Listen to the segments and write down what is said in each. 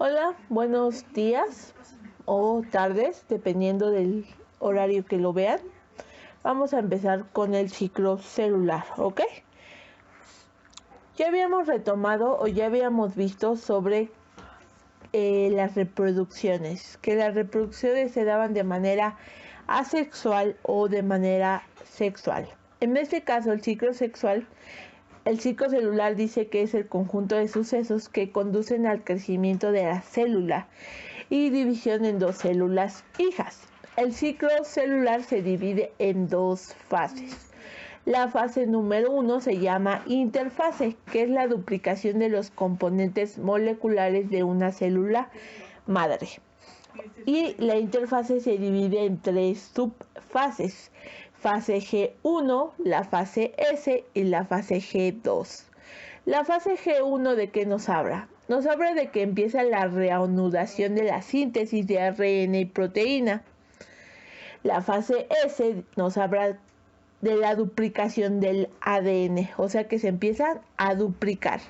Hola, buenos días o tardes, dependiendo del horario que lo vean. Vamos a empezar con el ciclo celular, ¿ok? Ya habíamos retomado o ya habíamos visto sobre las reproducciones, que las reproducciones se daban de manera asexual o de manera sexual. En este caso, el ciclo celular dice que es el conjunto de sucesos que conducen al crecimiento de la célula y división en dos células hijas. El ciclo celular se divide en dos fases. La fase número 1 se llama interfase, que es la duplicación de los componentes moleculares de una célula madre. Y la interfase se divide en tres subfases: fase G1, la fase S y la fase G2. La fase G1, ¿de qué nos habla? Nos habla de que empieza la reanudación de la síntesis de ARN y proteína. La fase S nos habla de la duplicación del ADN, o sea que se empiezan a duplicar.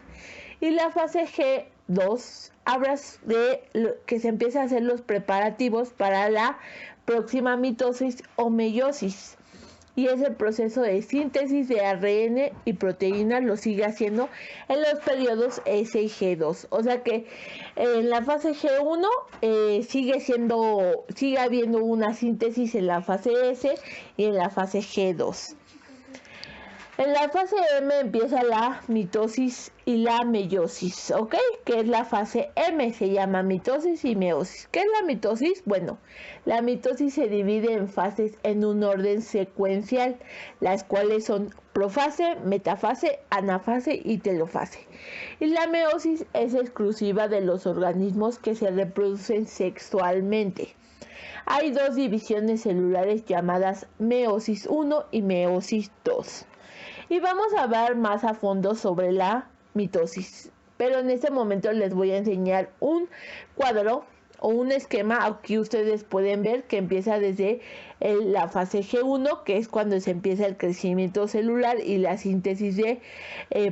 Y la fase G2 habla de que se empiezan a hacer los preparativos para la próxima mitosis o meiosis. Y ese proceso de síntesis de ARN y proteínas lo sigue haciendo en los periodos S y G2. O sea que en la fase G1 sigue habiendo una síntesis en la fase S y en la fase G2. En la fase M empieza la mitosis y la meiosis, ¿ok? Que es la fase M, se llama mitosis y meiosis. ¿Qué es la mitosis? Bueno, la mitosis se divide en fases en un orden secuencial, las cuales son profase, metafase, anafase y telofase. Y la meiosis es exclusiva de los organismos que se reproducen sexualmente. Hay dos divisiones celulares llamadas meiosis 1 y meiosis 2. Y vamos a ver más a fondo sobre la mitosis. Pero en este momento les voy a enseñar un cuadro o un esquema. Aquí ustedes pueden ver que empieza desde la fase G1, que es cuando se empieza el crecimiento celular y la síntesis de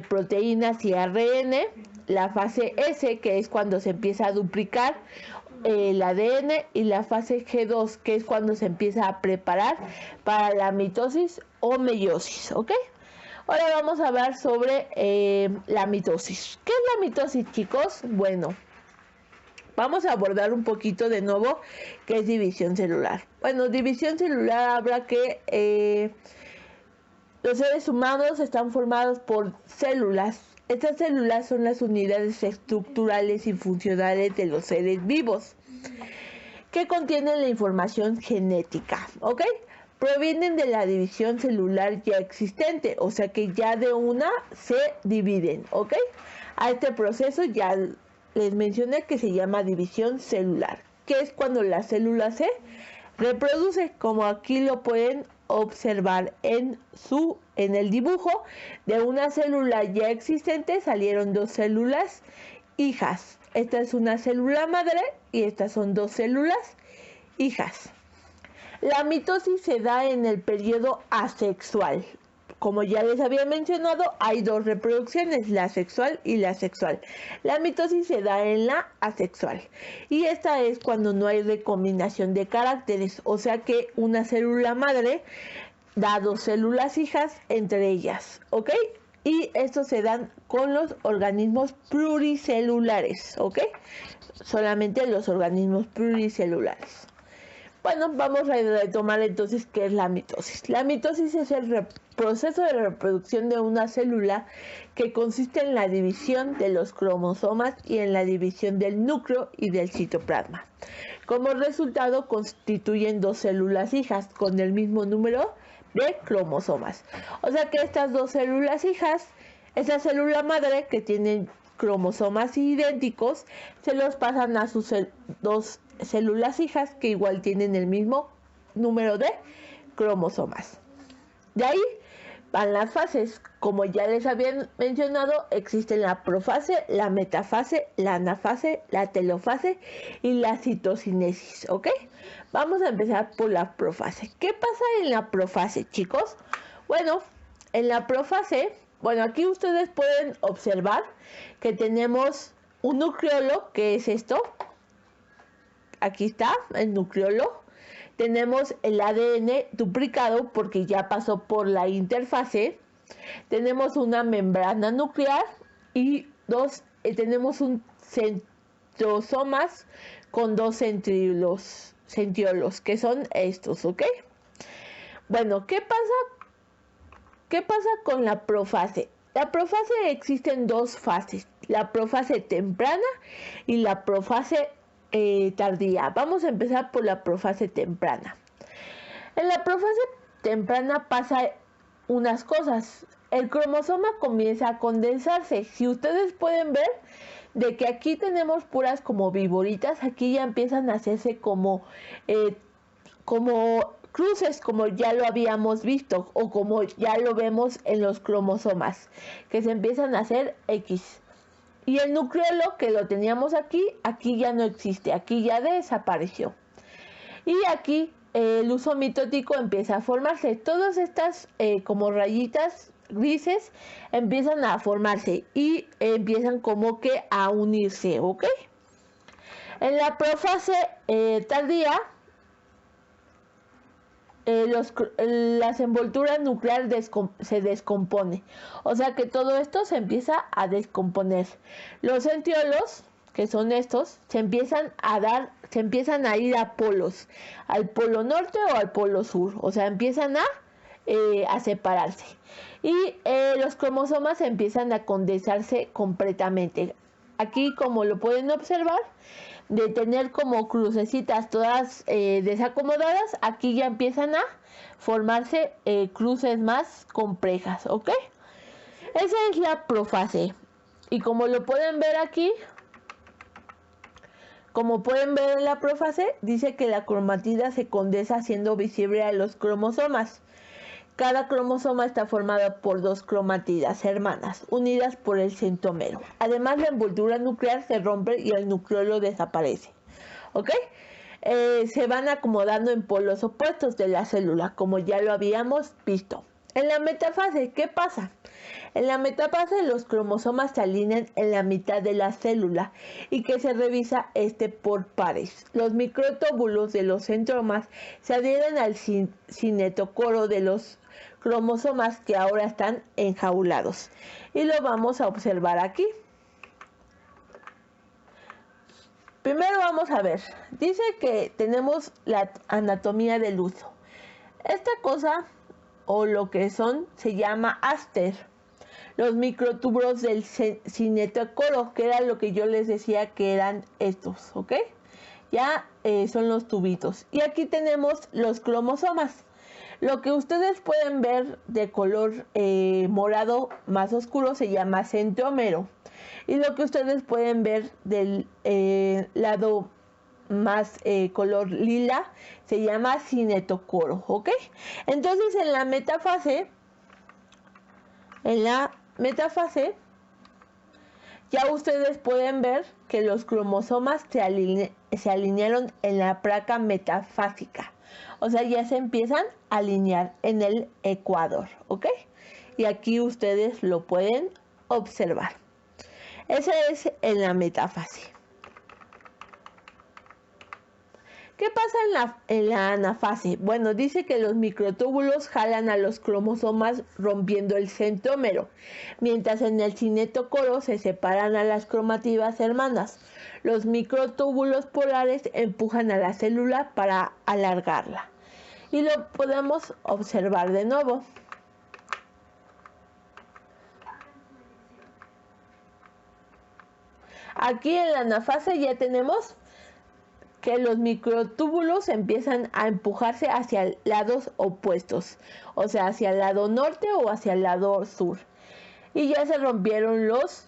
proteínas y ARN. La fase S, que es cuando se empieza a duplicar el ADN, y la fase G2, que es cuando se empieza a preparar para la mitosis o meiosis, ¿ok? Ahora vamos a hablar sobre la mitosis. ¿Qué es la mitosis, chicos? Bueno, vamos a abordar un poquito de nuevo qué es división celular. Bueno, división celular habla que los seres humanos están formados por células. Estas células son las unidades estructurales y funcionales de los seres vivos, que contienen la información genética, ¿ok? Provienen de la división celular ya existente, o sea que ya de una se dividen, ¿ok? A este proceso ya les mencioné que se llama división celular, que es cuando la célula se reproduce, como aquí lo pueden observar en el dibujo. De una célula ya existente salieron dos células hijas. Esta es una célula madre y estas son dos células hijas. La mitosis se da en el periodo asexual. Como ya les había mencionado, hay dos reproducciones, la sexual y la sexual. La mitosis se da en la asexual. Y esta es cuando no hay recombinación de caracteres, o sea que una célula madre da dos células hijas entre ellas, ¿ok? Y estos se dan con los organismos pluricelulares, ¿ok? Solamente los organismos pluricelulares. Bueno, vamos a retomar entonces qué es la mitosis. La mitosis es el proceso de reproducción de una célula que consiste en la división de los cromosomas y en la división del núcleo y del citoplasma. Como resultado, constituyen dos células hijas con el mismo número de cromosomas. O sea que estas dos células hijas, esa célula madre que tienen cromosomas idénticos, se los pasan a sus dos células hijas que igual tienen el mismo número de cromosomas. De ahí van las fases. Como ya les había mencionado, existen la profase, la metafase, la anafase, la telofase y la citocinesis, ¿ok? Vamos a empezar por la profase. ¿Qué pasa en la profase, chicos? Bueno, en la profase, aquí ustedes pueden observar que tenemos un nucleolo, que es esto. Aquí está el nucleolo. Tenemos el ADN duplicado porque ya pasó por la interfase. Tenemos una membrana nuclear y tenemos un centriosomas con dos centriolos, que son estos, ¿ok? Bueno, ¿qué pasa con la profase? La profase existe en dos fases, la profase temprana y la profase tardía. Vamos a empezar por la profase temprana. En la profase temprana pasa unas cosas. El cromosoma comienza a condensarse. Si ustedes pueden ver, de que aquí tenemos puras como viboritas, aquí ya empiezan a hacerse como cruces, como ya lo habíamos visto, o como ya lo vemos en los cromosomas, que se empiezan a hacer X. Y el nucleolo, que lo teníamos aquí ya no existe, aquí ya desapareció. Y aquí el uso mitótico empieza a formarse. Todas estas como rayitas grises empiezan a formarse y empiezan como que a unirse, ¿ok? En la profase tardía, las envolturas nucleares se descompone, o sea que todo esto se empieza a descomponer. Los centriolos, que son estos, se empiezan a ir a polos, al polo norte o al polo sur, o sea empiezan a separarse, y los cromosomas empiezan a condensarse completamente. Aquí, como lo pueden observar, de tener como crucecitas todas desacomodadas, aquí ya empiezan a formarse cruces más complejas, ¿ok? Esa es la profase. Y como lo pueden ver aquí, como pueden ver en la profase, dice que la cromatida se condensa haciendo visible a los cromosomas. Cada cromosoma está formado por dos cromatidas hermanas, unidas por el centrómero. Además, la envoltura nuclear se rompe y el nucleolo desaparece. ¿Ok? Se van acomodando en polos opuestos de la célula, como ya lo habíamos visto. En la metafase, ¿qué pasa? En la metafase los cromosomas se alinean en la mitad de la célula y que se revisa por pares. Los microtúbulos de los centromas se adhieren al cinetocoro de los cromosomas que ahora están enjaulados. Y lo vamos a observar aquí. Primero vamos a ver. Dice que tenemos la anatomía del uso. Esta cosa, o lo que son, se llama áster. Los microtúbulos del cinetocoro, que era lo que yo les decía que eran estos, ¿ok? Ya son los tubitos. Y aquí tenemos los cromosomas. Lo que ustedes pueden ver de color morado más oscuro se llama centrómero. Y lo que ustedes pueden ver del lado más color lila se llama cinetocoro, ¿ok? Entonces en la metafase ya ustedes pueden ver que los cromosomas se alinearon en la placa metafásica. O sea, ya se empiezan a alinear en el ecuador, ¿ok? Y aquí ustedes lo pueden observar. Ese es en la metafase. ¿Qué pasa en la anafase? Bueno, dice que los microtúbulos jalan a los cromosomas rompiendo el centrómero, mientras en el cinetocoro se separan a las cromatidas hermanas. Los microtúbulos polares empujan a la célula para alargarla. Y lo podemos observar de nuevo. Aquí en la anafase ya tenemos que los microtúbulos empiezan a empujarse hacia lados opuestos, o sea, hacia el lado norte o hacia el lado sur. Y ya se rompieron los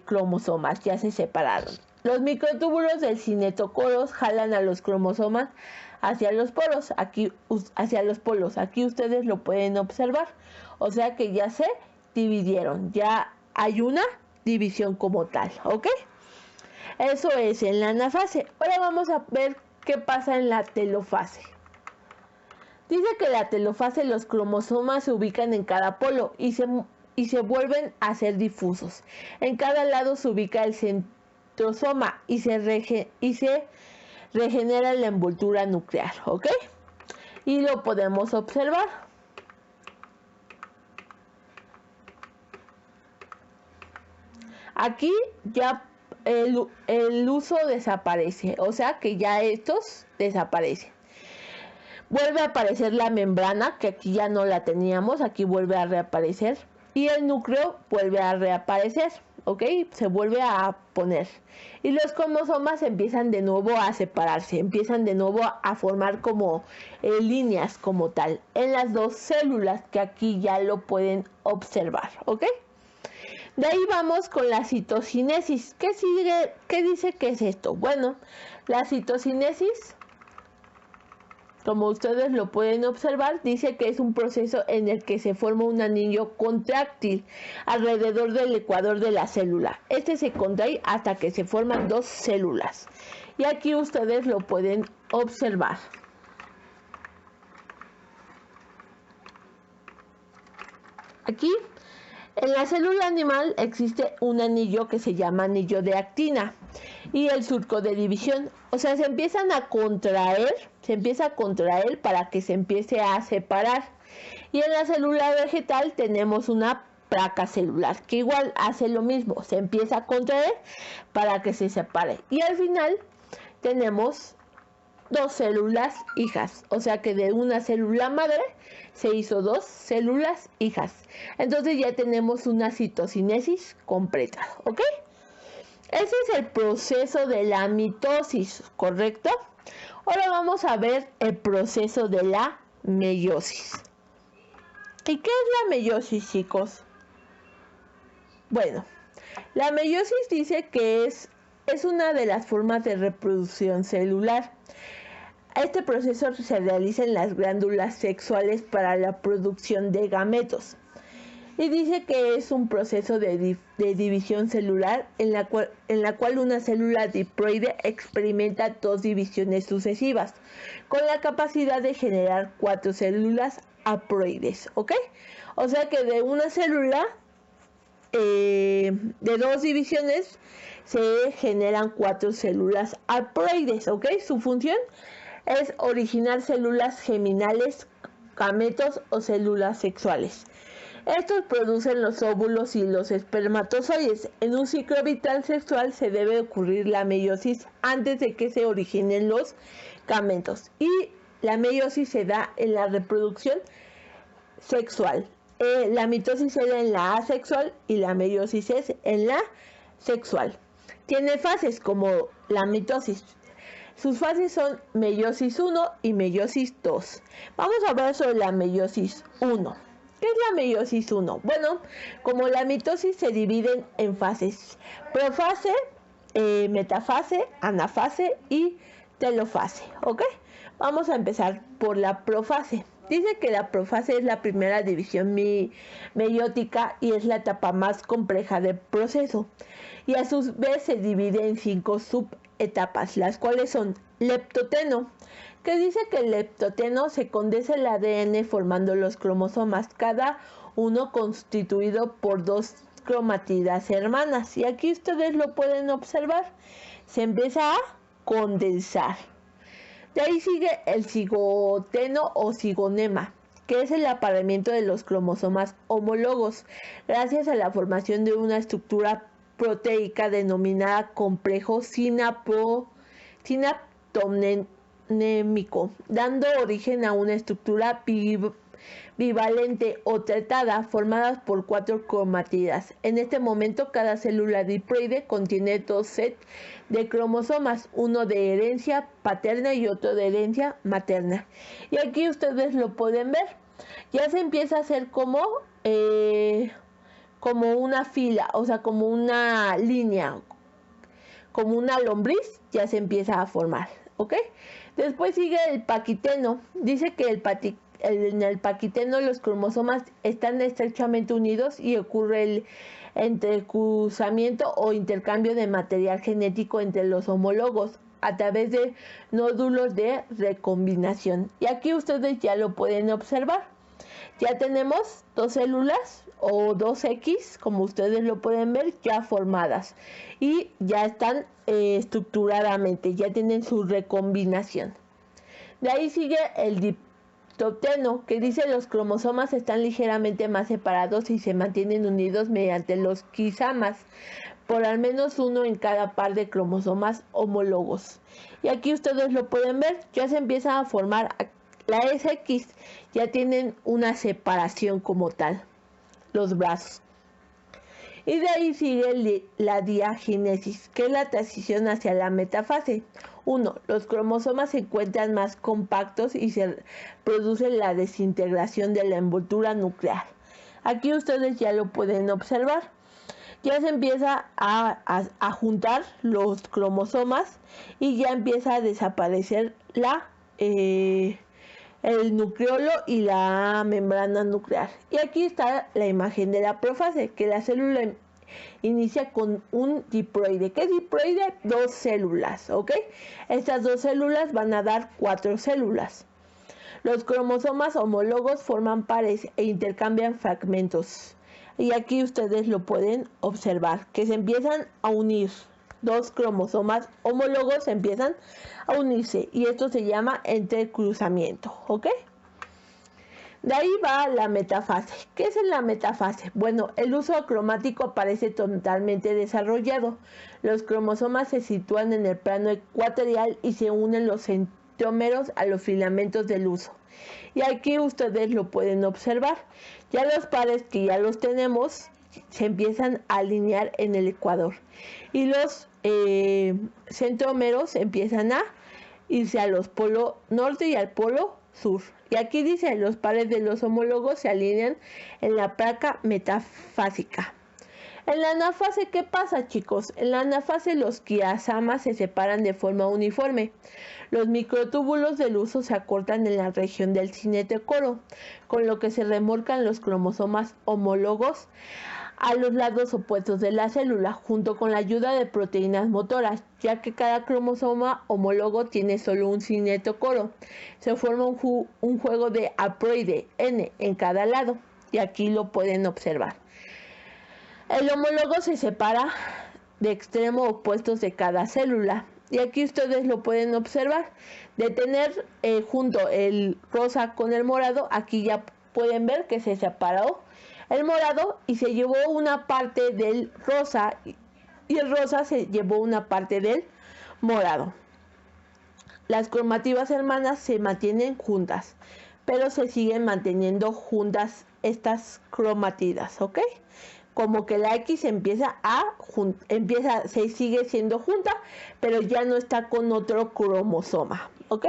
cromosomas, ya se separaron. Los microtúbulos del cinetocoro jalan a los cromosomas hacia los polos, aquí ustedes lo pueden observar. O sea que ya se dividieron, ya hay una división como tal, ¿ok? Eso es en la anafase. Ahora vamos a ver qué pasa en la telofase. Dice que en la telofase los cromosomas se ubican en cada polo y y se vuelven a ser difusos. En cada lado se ubica el centrosoma y se regenera la envoltura nuclear, ¿ok? Y lo podemos observar. Aquí ya el uso desaparece, o sea que ya estos desaparecen. Vuelve a aparecer la membrana, que aquí ya no la teníamos, aquí vuelve a reaparecer. Y el núcleo vuelve a reaparecer, ¿ok? Se vuelve a poner. Y los cromosomas empiezan de nuevo a separarse, empiezan de nuevo a formar como líneas como tal, en las dos células, que aquí ya lo pueden observar, ¿ok? De ahí vamos con la citocinesis. ¿Qué sigue? ¿Qué dice que es esto? Bueno, la citocinesis, como ustedes lo pueden observar, dice que es un proceso en el que se forma un anillo contráctil alrededor del ecuador de la célula. Este se contrae hasta que se forman dos células. Y aquí ustedes lo pueden observar. Aquí, en la célula animal existe un anillo que se llama anillo de actina y el surco de división. O sea, se empieza a contraer para que se empiece a separar. Y en la célula vegetal tenemos una placa celular que igual hace lo mismo, se empieza a contraer para que se separe. Y al final tenemos dos células hijas, o sea que de una célula madre se hizo dos células hijas. Entonces ya tenemos una citocinesis completa, ¿ok? Ese es el proceso de la mitosis, ¿correcto? Ahora vamos a ver el proceso de la meiosis. ¿Y qué es la meiosis, chicos? Bueno, la meiosis dice que es una de las formas de reproducción celular. Este proceso se realiza en las glándulas sexuales para la producción de gametos. Y dice que es un proceso de división celular en la cual una célula diploide experimenta dos divisiones sucesivas, con la capacidad de generar 4 células haploides, ¿ok? O sea que de una célula de dos divisiones se generan 4 células haploides, ¿ok? Su función es originar células geminales, gametos o células sexuales. Estos producen los óvulos y los espermatozoides. En un ciclo vital sexual se debe ocurrir la meiosis antes de que se originen los gametos. Y la meiosis se da en la reproducción sexual. La mitosis se da en la asexual y la meiosis es en la sexual. Tiene fases como la mitosis. Sus fases son meiosis 1 y meiosis 2. Vamos a hablar sobre la meiosis 1. ¿Qué es la meiosis 1? Bueno, como la mitosis se divide en fases: profase, metafase, anafase y telofase, ¿ok? Vamos a empezar por la profase. Dice que la profase es la primera división meiótica y es la etapa más compleja del proceso. Y a su vez se divide en 5 subetapas, las cuales son leptoteno, que dice que el leptoteno se condensa el ADN formando los cromosomas, cada uno constituido por 2 cromatidas hermanas. Y aquí ustedes lo pueden observar, se empieza a condensar. De ahí sigue el cigoteno o cigonema, que es el apareamiento de los cromosomas homólogos, gracias a la formación de una estructura proteica denominada complejo sinaptonémico, dando origen a una estructura bivalente o tetrada formada por 4 cromatidas. En este momento, cada célula diploide contiene 2 sets de cromosomas, uno de herencia paterna y otro de herencia materna. Y aquí ustedes lo pueden ver. Ya se empieza a hacer como una fila, o sea, como una línea, como una lombriz, ya se empieza a formar, ¿ok? Después sigue el paquiteno. Dice que en el paquiteno los cromosomas están estrechamente unidos y ocurre el entrecruzamiento o intercambio de material genético entre los homólogos a través de nódulos de recombinación. Y aquí ustedes ya lo pueden observar. ya tenemos dos células o 2X, como ustedes lo pueden ver, ya formadas y ya están estructuradamente, ya tienen su recombinación. De ahí sigue el diptoteno, que dice los cromosomas están ligeramente más separados y se mantienen unidos mediante los quisamas, por al menos uno en cada par de cromosomas homólogos. Y aquí ustedes lo pueden ver, ya se empiezan a formar la SX, ya tienen una separación como tal, los brazos. Y de ahí sigue la diagénesis, que es la transición hacia la metafase. 1. Los cromosomas se encuentran más compactos y se produce la desintegración de la envoltura nuclear. Aquí ustedes ya lo pueden observar. Ya se empieza a juntar los cromosomas y ya empieza a desaparecer el nucleolo y la membrana nuclear. Y aquí está la imagen de la profase, que la célula inicia con un diploide. ¿Qué es diploide? Dos células, ¿ok? Estas dos células van a dar 4 células. Los cromosomas homólogos forman pares e intercambian fragmentos. Y aquí ustedes lo pueden observar, que se empiezan a unir. Dos cromosomas homólogos empiezan a unirse y esto se llama entrecruzamiento, ¿ok? De ahí va la metafase. ¿Qué es la metafase? Bueno, el uso acromático aparece totalmente desarrollado. Los cromosomas se sitúan en el plano ecuatorial y se unen los centrómeros a los filamentos del uso. Y aquí ustedes lo pueden observar. Ya los pares que ya los tenemos se empiezan a alinear en el ecuador. Y los centrómeros empiezan a irse a los polos norte y al polo sur. Y aquí dice, los pares de los homólogos se alinean en la placa metafásica. En la anafase, ¿qué pasa, chicos? En la anafase los quiasamas se separan de forma uniforme. Los microtúbulos del uso se acortan en la región del cinetocoro, con lo que se remolcan los cromosomas homólogos a los lados opuestos de la célula, junto con la ayuda de proteínas motoras, ya que cada cromosoma homólogo tiene solo un cinetocoro. Se forma un juego de haploide N en cada lado, y aquí lo pueden observar. El homólogo se separa de extremos opuestos de cada célula. Y aquí ustedes lo pueden observar. De tener junto el rosa con el morado, aquí ya pueden ver que se separó el morado y se llevó una parte del rosa. Y el rosa se llevó una parte del morado. Las cromativas hermanas se mantienen juntas, pero se siguen manteniendo juntas estas cromatidas, ¿ok? Como que la X se sigue siendo junta, pero ya no está con otro cromosoma, ¿ok?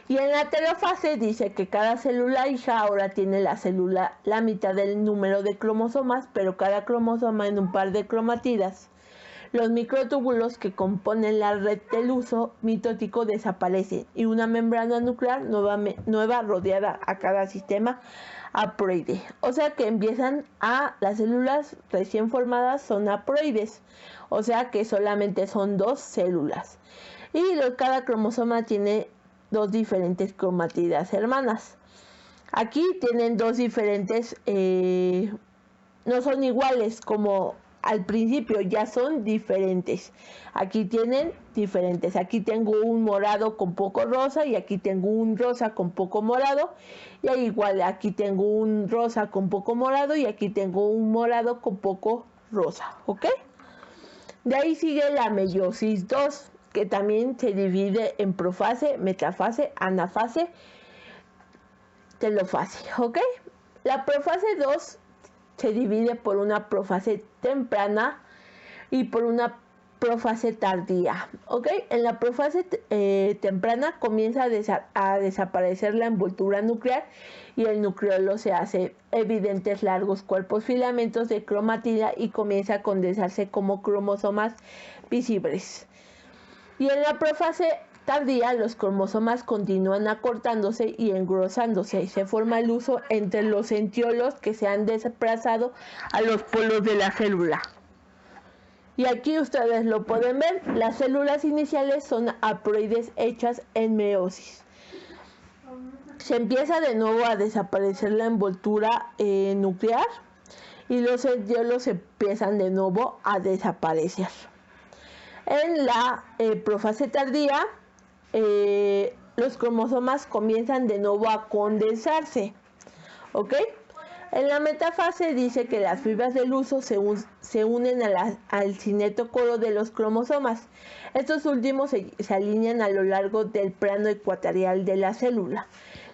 Y en la telofase dice que cada célula hija ahora tiene la mitad del número de cromosomas, pero cada cromosoma en un par de cromatidas. Los microtúbulos que componen la red del uso mitótico desaparecen y una membrana nuclear nueva rodeada a cada sistema haploide. O sea que las células recién formadas son haploides, o sea que solamente son 2 células. Y cada cromosoma tiene 2 diferentes cromatidas hermanas. Aquí tienen 2 diferentes, no son iguales como al principio, ya son diferentes. Aquí tienen diferentes. Aquí tengo un morado con poco rosa y aquí tengo un rosa con poco morado. Y ahí igual, aquí tengo un rosa con poco morado y aquí tengo un morado con poco rosa, ¿ok? De ahí sigue la meiosis 2, que también se divide en profase, metafase, anafase, telofase, ¿ok? La profase 2 se divide por una profase temprana y por una profase tardía, ¿ok? En la profase temprana comienza a desaparecer la envoltura nuclear y el nucleolo se hace evidentes largos cuerpos filamentos de cromatida y comienza a condensarse como cromosomas visibles. Y en la profase tardía, los cromosomas continúan acortándose y engrosándose. Se forma el uso entre los centriolos que se han desplazado a los polos de la célula. Y aquí ustedes lo pueden ver, las células iniciales son haploides hechas en meiosis. se empieza de nuevo a desaparecer la envoltura nuclear y los estiolos empiezan de nuevo a desaparecer. En la profase tardía, los cromosomas comienzan de nuevo a condensarse, ¿ok? En la metafase dice que las fibras del huso se unen al cinetocoro de los cromosomas. Estos últimos se alinean a lo largo del plano ecuatorial de la célula.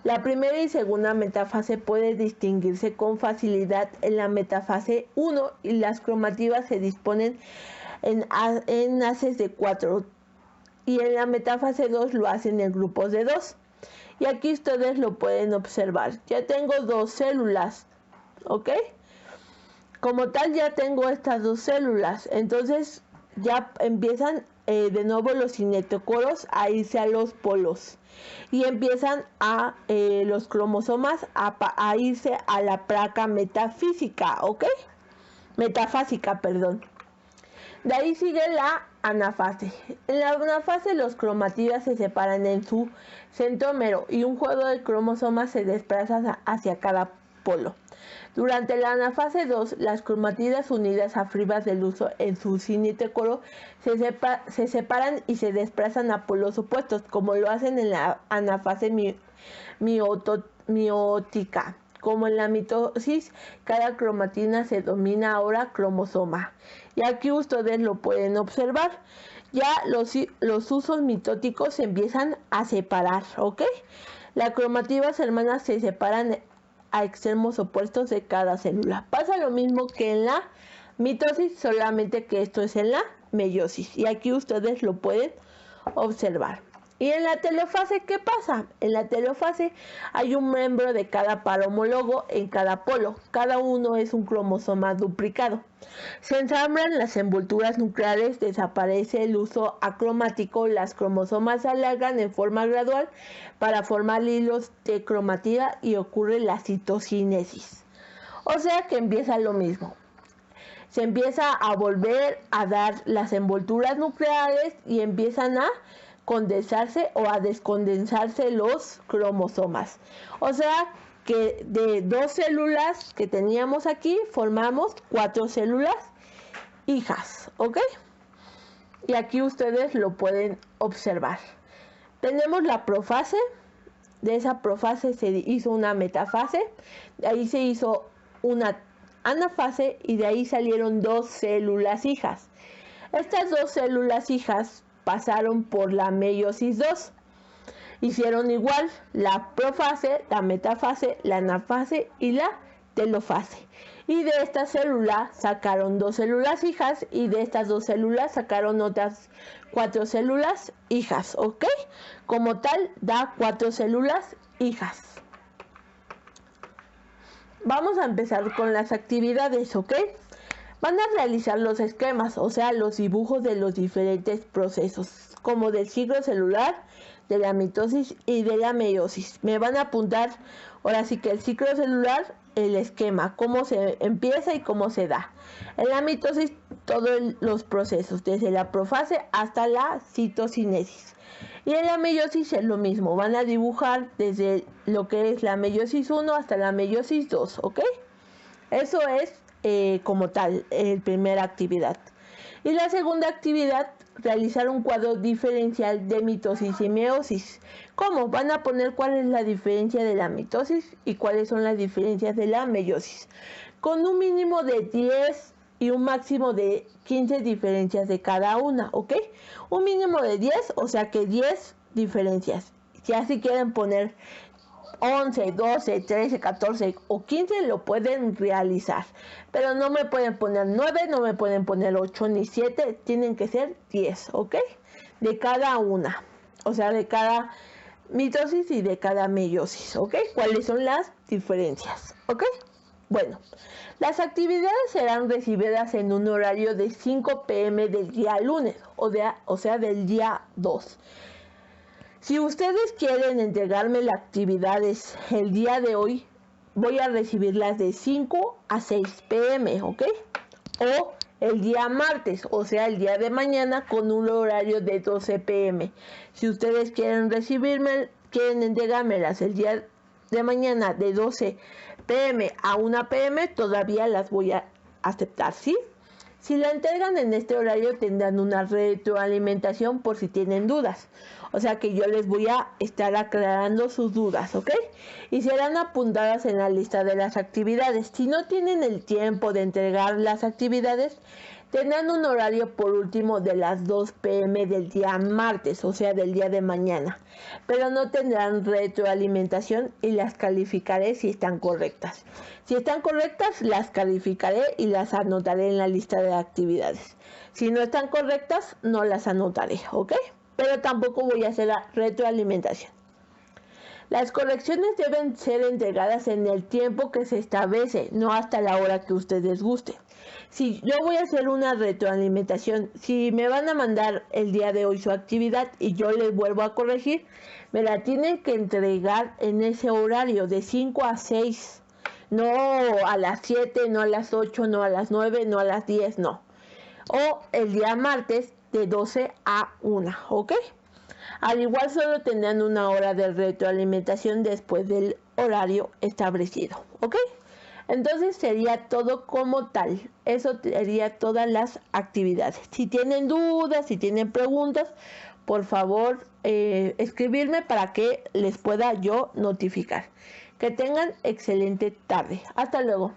La primera y segunda metafase puede distinguirse con facilidad en la metafase 1 y las cromativas se disponen en haces de 4 y en la metafase 2 lo hacen en grupos de 2. Y aquí ustedes lo pueden observar. Ya tengo 2 células, ¿ok? Como tal ya tengo estas 2 células, entonces ya empiezan de nuevo los cinetocoros a irse a los polos y empiezan a los cromosomas a irse a la placa metafísica, ¿ok? Metafásica, perdón. De ahí sigue la anafase. En la anafase los cromatídeos se separan en su centrómero y un juego de cromosomas se desplaza hacia cada polo. Durante la anafase 2, las cromatídeas unidas a fibras del huso en su cinetocoro se separan y se desplazan a polos opuestos, como lo hacen en la anafase miótica. Como en la mitosis, cada cromatina se denomina ahora cromosoma. Y aquí ustedes lo pueden observar. Ya los usos mitóticos se empiezan a separar, ¿ok? Las cromativas hermanas se separan a extremos opuestos de cada célula. Pasa lo mismo que en la mitosis, solamente que esto es en la meiosis. Y aquí ustedes lo pueden observar. Y en la telofase, ¿qué pasa? En la telofase hay un miembro de cada par homólogo en cada polo. Cada uno es un cromosoma duplicado. Se ensamblan las envolturas nucleares, desaparece el uso acromático, las cromosomas se alargan en forma gradual para formar hilos de cromatida y ocurre la citocinesis. O sea que empieza lo mismo. Se empieza a volver a dar las envolturas nucleares y empiezan a condensarse o a descondensarse los cromosomas. O sea que de 2 células que teníamos aquí formamos 4 células hijas, ¿ok? Y aquí ustedes lo pueden observar. Tenemos la profase. De esa profase se hizo una metafase, de ahí se hizo una anafase y de ahí salieron 2 células hijas. Estas 2 células hijas pasaron por la meiosis 2. Hicieron igual la profase, la metafase, la anafase y la telofase. Y de esta célula sacaron 2 células hijas y de estas 2 células sacaron otras 4 células hijas, ¿ok? Como tal, da 4 células hijas. Vamos a empezar con las actividades, ¿ok? Van a realizar los esquemas, o sea, los dibujos de los diferentes procesos, como del ciclo celular, de la mitosis y de la meiosis. Me van a apuntar, ahora sí que el ciclo celular, el esquema, cómo se empieza y cómo se da. En la mitosis, todos los procesos, desde la profase hasta la citocinesis. Y en la meiosis es lo mismo, van a dibujar desde lo que es la meiosis 1 hasta la meiosis 2, ¿ok? Eso es como tal, primera actividad. Y la segunda actividad, realizar un cuadro diferencial de mitosis y meiosis. ¿Cómo? Van a poner cuál es la diferencia de la mitosis y cuáles son las diferencias de la meiosis. Con un mínimo de 10 y un máximo de 15 diferencias de cada una, ¿ok? Un mínimo de 10, o sea que 10 diferencias. Ya si quieren poner 11, 12, 13, 14 o 15 lo pueden realizar, pero no me pueden poner 9, no me pueden poner 8 ni 7, tienen que ser 10, ¿ok? De cada una, o sea, de cada mitosis y de cada meiosis, ¿ok? ¿Cuáles son las diferencias? ¿Ok? Bueno, las actividades serán recibidas en un horario de 5 p.m. del día lunes, o sea, del día 2. Si ustedes quieren entregarme las actividades el día de hoy, voy a recibirlas de 5 a 6 p.m., ¿ok? O el día martes, o sea, el día de mañana con un horario de 12 p.m. Si ustedes quieren recibirme, quieren entregármelas el día de mañana de 12 p.m. a 1 p.m. todavía las voy a aceptar, ¿sí? Si la entregan en este horario tendrán una retroalimentación por si tienen dudas. O sea que yo les voy a estar aclarando sus dudas, ¿ok? Y serán apuntadas en la lista de las actividades. Si no tienen el tiempo de entregar las actividades, tendrán un horario por último de las 2 p.m. del día martes, o sea del día de mañana. Pero no tendrán retroalimentación y las calificaré si están correctas. Si están correctas, las calificaré y las anotaré en la lista de actividades. Si no están correctas, no las anotaré, ¿ok? Pero tampoco voy a hacer la retroalimentación. Las correcciones deben ser entregadas en el tiempo que se establece, no hasta la hora que ustedes guste. Si yo voy a hacer una retroalimentación, si me van a mandar el día de hoy su actividad y yo les vuelvo a corregir, me la tienen que entregar en ese horario de 5 a 6. No a las 7, no a las 8, no a las 9, no a las 10, no. O el día martes de 12 a 1, ¿ok? Al igual solo tendrán una hora de retroalimentación después del horario establecido, ¿ok? Entonces sería todo como tal. Eso sería todas las actividades. Si tienen dudas, si tienen preguntas, por favor escribirme para que les pueda yo notificar. Que tengan excelente tarde. Hasta luego.